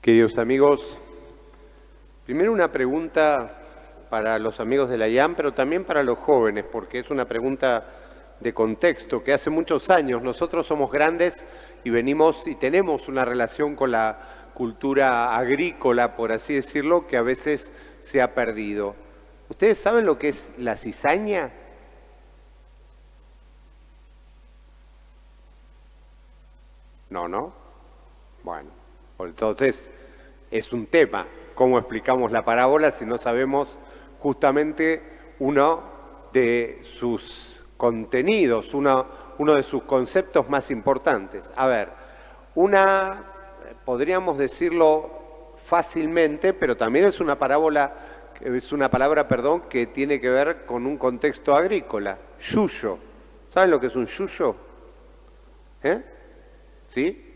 Queridos amigos, primero una pregunta para los amigos de la IAM, pero también para los jóvenes, porque es una pregunta de contexto, que hace muchos años nosotros somos grandes y venimos y tenemos una relación con la cultura agrícola, por así decirlo, que a veces se ha perdido. ¿Ustedes saben lo que es la cizaña? No. Bueno, entonces es un tema. ¿Cómo explicamos la parábola si no sabemos justamente uno de sus contenidos, uno de sus conceptos más importantes? A ver, podríamos decirlo fácilmente, pero también es una palabra, que tiene que ver con un contexto agrícola. Yuyo. ¿Saben lo que es un yuyo? ¿Sí?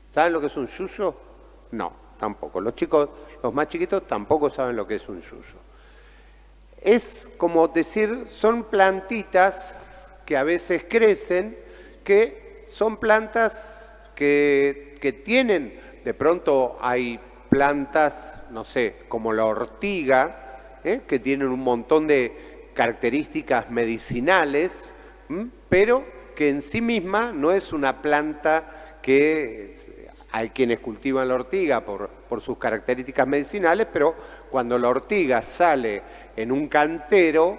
¿Saben lo que es un yuyo? No, tampoco. Los chicos, los más chiquitos, tampoco saben lo que es un yuyo. Es como decir, son plantitas que a veces crecen, que son plantas que tienen, de pronto hay plantas, no sé, como la ortiga, que tienen un montón de características medicinales, pero que en sí misma no es una planta que hay quienes cultivan la ortiga por sus características medicinales, pero cuando la ortiga sale en un cantero,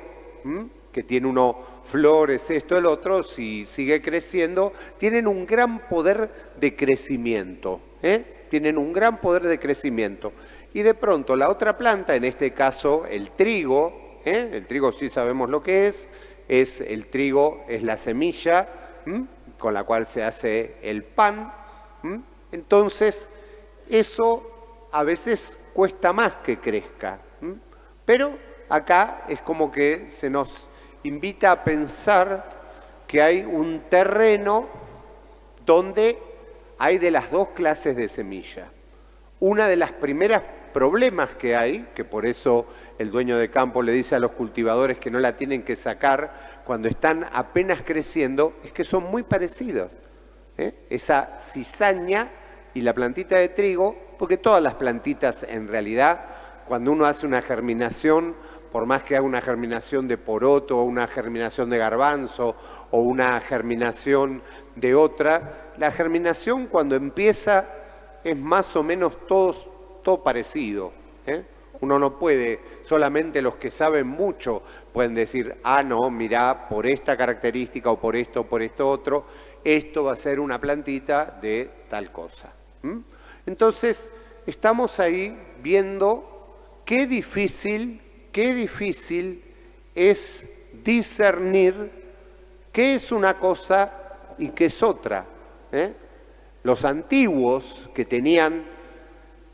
que tiene unos flores, esto, el otro, si sigue creciendo, tienen un gran poder de crecimiento, tienen un gran poder de crecimiento. Y de pronto la otra planta, en este caso el trigo sí sabemos lo que es el trigo, es la semilla con la cual se hace el pan. Entonces, eso a veces cuesta más que crezca, pero acá es como que se nos invita a pensar que hay un terreno donde hay de las dos clases de semilla. Una de las primeras problemas que hay, que por eso el dueño de campo le dice a los cultivadores que no la tienen que sacar cuando están apenas creciendo, es que son muy parecidas. Esa cizaña y la plantita de trigo, porque todas las plantitas en realidad, cuando uno hace una germinación, por más que haga una germinación de poroto, o una germinación de garbanzo, o una germinación de otra, la germinación cuando empieza es más o menos todo parecido. Uno no puede, solamente los que saben mucho pueden decir, no, mirá, por esta característica o por esto otro, esto va a ser una plantita de tal cosa. Entonces, estamos ahí viendo qué difícil es discernir qué es una cosa y qué es otra. Los antiguos, que tenían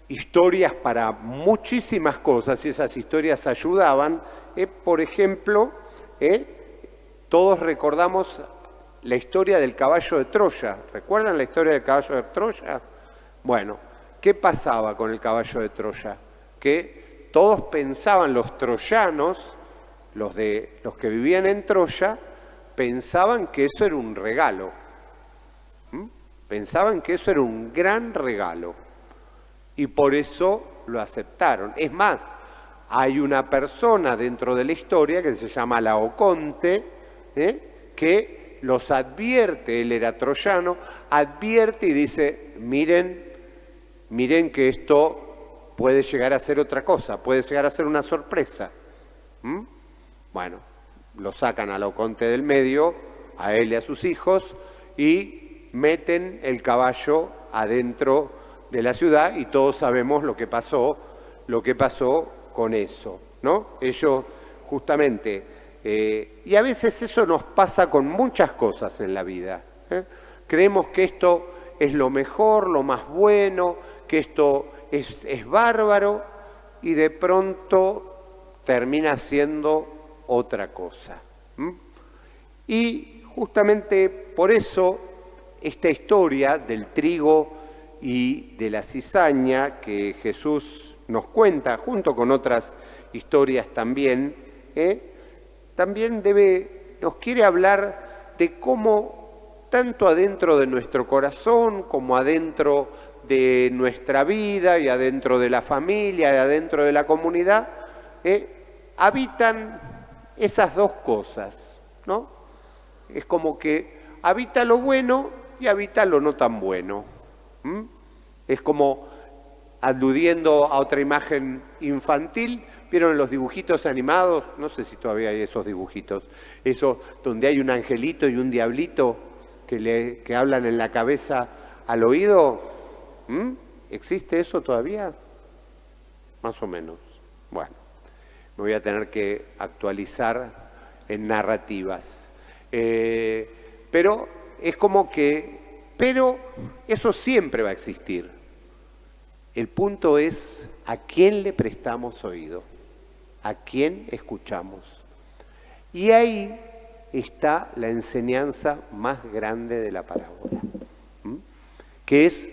historias para muchísimas cosas, y esas historias ayudaban, por ejemplo, todos recordamos la historia del caballo de Troya. ¿Recuerdan la historia del caballo de Troya? Bueno, ¿qué pasaba con el caballo de Troya? Que todos pensaban, los troyanos, los que vivían en Troya, pensaban que eso era un regalo. Pensaban que eso era un gran regalo. Y por eso lo aceptaron. Es más, hay una persona dentro de la historia que se llama Laoconte, que los advierte, él era troyano, advierte y dice, miren que esto puede llegar a ser otra cosa, puede llegar a ser una sorpresa. Bueno, lo sacan a Laoconte del medio, a él y a sus hijos, y meten el caballo adentro de la ciudad y todos sabemos lo que pasó con eso, ¿no? Ellos justamente... y a veces eso nos pasa con muchas cosas en la vida. Creemos que esto es lo mejor, lo más bueno, que esto es bárbaro y de pronto termina siendo otra cosa. Y justamente por eso esta historia del trigo y de la cizaña que Jesús nos cuenta, junto con otras historias también, también nos quiere hablar de cómo tanto adentro de nuestro corazón como adentro de nuestra vida y adentro de la familia y adentro de la comunidad, habitan esas dos cosas, ¿no? Es como que habita lo bueno y habita lo no tan bueno. Es como, aludiendo a otra imagen infantil, ¿vieron los dibujitos animados? No sé si todavía hay esos dibujitos. Esos donde hay un angelito y un diablito que hablan en la cabeza al oído. ¿Existe eso todavía? Más o menos. Bueno, me voy a tener que actualizar en narrativas. Pero es como que... Pero eso siempre va a existir. El punto es a quién le prestamos oído, a quién escuchamos. Y ahí está la enseñanza más grande de la parábola, que es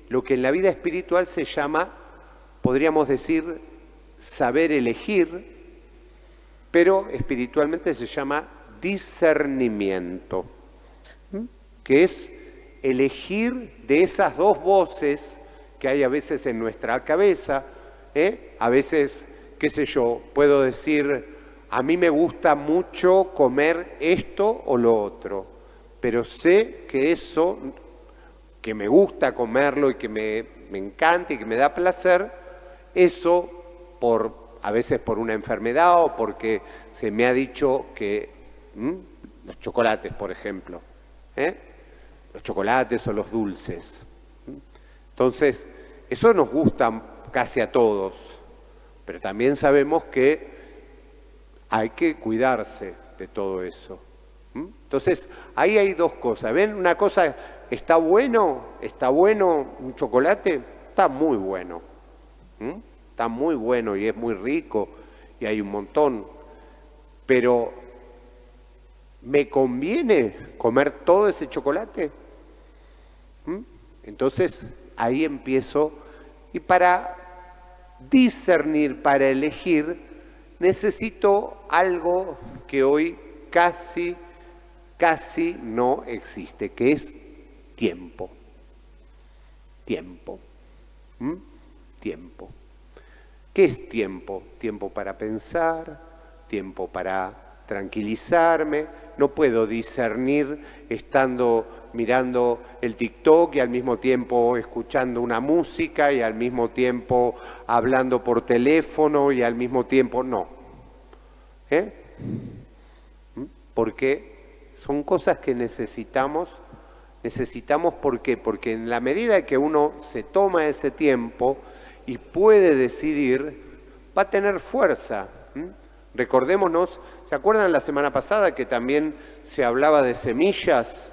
lo que en la vida espiritual se llama, podríamos decir, saber elegir, pero espiritualmente se llama discernimiento, que es elegir de esas dos voces que hay a veces en nuestra cabeza. A veces, qué sé yo, puedo decir, a mí me gusta mucho comer esto o lo otro, pero sé que eso, que me gusta comerlo y que me encanta y que me da placer, eso a veces por una enfermedad o porque se me ha dicho que los chocolates, por ejemplo, los chocolates o los dulces. Entonces, eso nos gusta casi a todos, pero también sabemos que hay que cuidarse de todo eso. Entonces, ahí hay dos cosas. ¿Ven? Una cosa, ¿está bueno un chocolate? Está muy bueno. Está muy bueno y es muy rico y hay un montón. Pero, ¿me conviene comer todo ese chocolate? Entonces, ahí empiezo. Y para discernir, para elegir, necesito algo que hoy casi no existe, que es tiempo. Tiempo. Tiempo. ¿Qué es tiempo? Tiempo para pensar, tiempo para tranquilizarme. No puedo discernir estando mirando el TikTok y al mismo tiempo escuchando una música y al mismo tiempo hablando por teléfono y al mismo tiempo no. Porque son cosas que necesitamos. ¿Por qué? Porque en la medida que uno se toma ese tiempo y puede decidir, va a tener fuerza. Recordémonos, ¿se acuerdan la semana pasada que también se hablaba de semillas?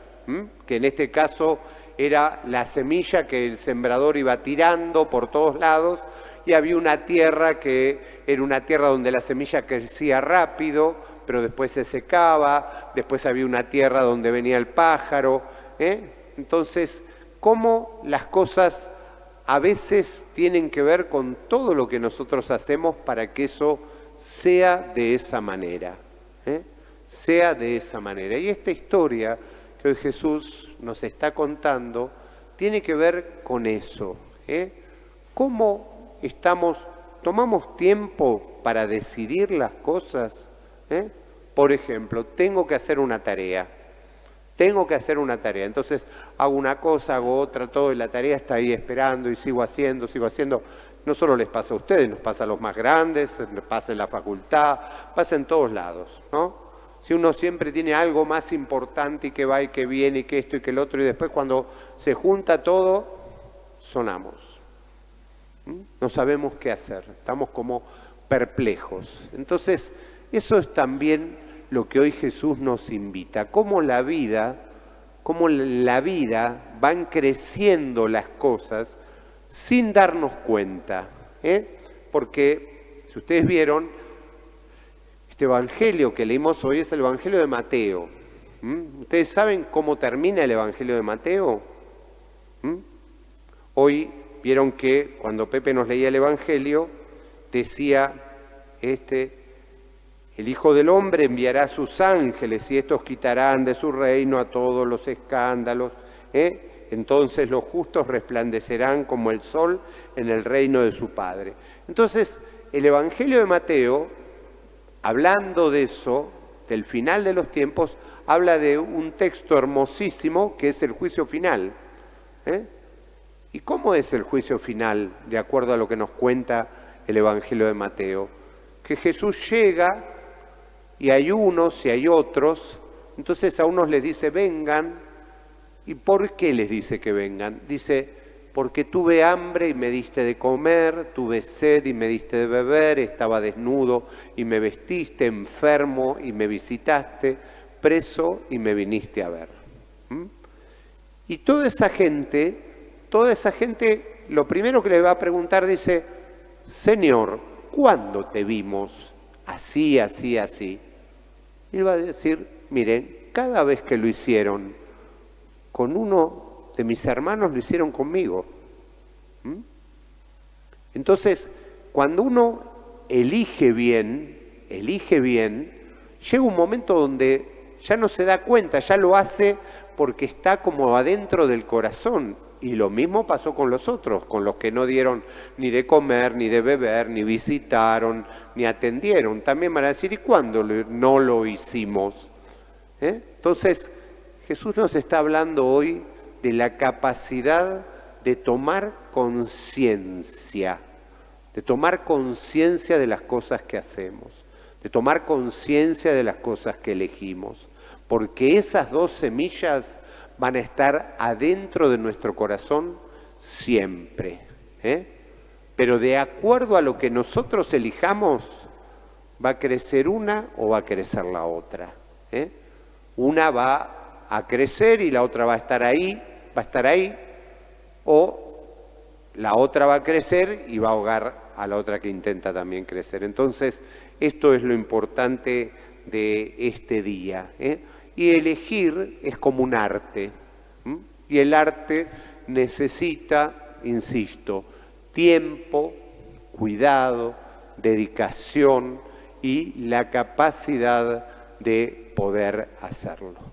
Que en este caso era la semilla que el sembrador iba tirando por todos lados y había una tierra que era una tierra donde la semilla crecía rápido, pero después se secaba, después había una tierra donde venía el pájaro. Entonces, ¿cómo las cosas a veces tienen que ver con todo lo que nosotros hacemos para que eso sea de esa manera? Sea de esa manera. Y esta historia que hoy Jesús nos está contando tiene que ver con eso. ¿Cómo tomamos tiempo para decidir las cosas? Por ejemplo, tengo que hacer una tarea. Entonces hago una cosa, hago otra, todo, y la tarea está ahí esperando y sigo haciendo. No solo les pasa a ustedes, nos pasa a los más grandes, nos pasa en la facultad, pasa en todos lados, ¿no? Si uno siempre tiene algo más importante y que va y que viene y que esto y que el otro, y después cuando se junta todo, sonamos. No sabemos qué hacer, estamos como perplejos. Entonces, eso es también lo que hoy Jesús nos invita, cómo la vida van creciendo las cosas sin darnos cuenta. Porque, si ustedes vieron, este evangelio que leímos hoy es el evangelio de Mateo. ¿Ustedes saben cómo termina el evangelio de Mateo? Hoy vieron que cuando Pepe nos leía el evangelio, decía, el Hijo del Hombre enviará a sus ángeles y estos quitarán de su reino a todos los escándalos. entonces los justos resplandecerán como el sol en el reino de su Padre. Entonces, el Evangelio de Mateo, hablando de eso, del final de los tiempos, habla de un texto hermosísimo que es el juicio final. ¿Y cómo es el juicio final, de acuerdo a lo que nos cuenta el Evangelio de Mateo? Que Jesús llega y hay unos y hay otros, entonces a unos les dice vengan. ¿Y por qué les dice que vengan? Dice, porque tuve hambre y me diste de comer, tuve sed y me diste de beber, estaba desnudo y me vestiste, enfermo y me visitaste, preso y me viniste a ver. Y toda esa gente, lo primero que le va a preguntar dice, Señor, ¿cuándo te vimos así, así, así? Y él va a decir, miren, cada vez que lo hicieron con uno de mis hermanos, lo hicieron conmigo. Entonces, cuando uno elige bien, llega un momento donde ya no se da cuenta, ya lo hace porque está como adentro del corazón. Y lo mismo pasó con los otros, con los que no dieron ni de comer, ni de beber, ni visitaron, ni atendieron. También van a decir, ¿y cuándo no lo hicimos? Entonces, Jesús nos está hablando hoy de la capacidad de tomar conciencia, de las cosas que hacemos, de tomar conciencia de las cosas que elegimos, porque esas dos semillas van a estar adentro de nuestro corazón siempre. Pero de acuerdo a lo que nosotros elijamos, va a crecer una o va a crecer la otra. Una va a crecer y la otra va a estar ahí, o la otra va a crecer y va a ahogar a la otra que intenta también crecer. Entonces, esto es lo importante de este día. Y elegir es como un arte. Y el arte necesita, insisto, tiempo, cuidado, dedicación y la capacidad de poder hacerlo.